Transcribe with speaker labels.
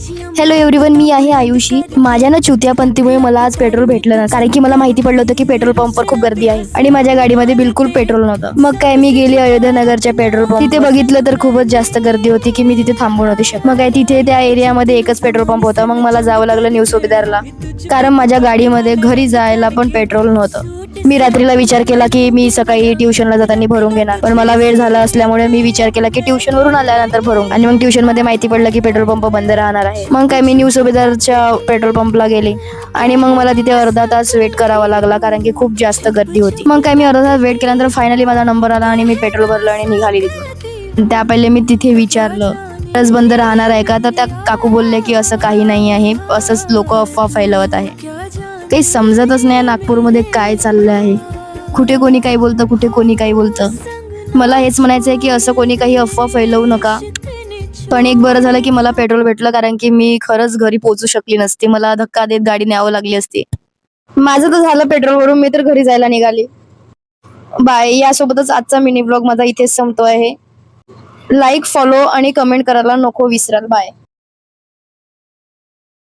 Speaker 1: Hello everyone, मी आहे आयुषी. माझ्या ना चुत्यापंथीमुळे मला आज पेट्रोल भेटलं ना, कारण की मला माहिती पडलं होतं की पेट्रोल पंपवर खूप गर्दी आहे आणि माझ्या गाडीमध्ये बिलकुल पेट्रोल नव्हतं. मग काय मी गेली अयोध्यानगरच्या पेट्रोल पंप. तिथे बघितलं तर खूपच जास्त गर्दी होती की मी तिथे थांबू नव्हते शकत. मग काय तिथे त्या एरियामध्ये एकच पेट्रोल पंप होता. मग मला जावं लागलं न्यू सुभेदारला, कारण माझ्या गाडीमध्ये घरी जायला पण पेट्रोल नव्हतं. मी रात्रीला विचार केला की मी सकाळी ट्युशनला जाताना भरून घेणार, पण मला वेळ झाला असल्यामुळे मी विचार केला की ट्युशन वरून आल्यानंतर भरून. आणि मग ट्युशन मध्ये माहिती पडलं की पेट्रोल पंप बंद राहणार आहे. मग काय मी न्यू सुभेदारच्या पेट्रोल पंपला गेले आणि मग मला तिथे अर्धा तास वेट करावा लागला, कारण की खूप जास्त गर्दी होती. मग काय मी अर्धा तास वेट केल्यानंतर फायनली माझा नंबर आला आणि मी पेट्रोल भरलं आणि निघाली तिथून. त्या पहिले मी तिथे विचारलं रस बंद राहणार आहे का, तर त्या काकू बोलले की असं काही नाही आहे, असंच लोक अफवा फैलवत आहे. काही समजतच नाही नागपूरमध्ये काय चाललं आहे. कुठे कोणी काही बोलतं, कुठे कोणी काही बोलतं. मला हेच म्हणायचं आहे की असं कोणी काही अफवा फैलवू नका. पण एक बरं झालं की मला पेट्रोल भेटलं, कारण की मी खरंच घरी पोहोचू शकली नसती. मला धक्का देत गाडी न्यावं लागली असती. माझं तर झालं पेट्रोल भरून, मी तर घरी जायला निघाली. बाय. यासोबतच आजचा मिनी ब्लॉग माझा इथेच संपतो आहे. लाईक, फॉलो आणि कमेंट करायला नको विसराल. बाय.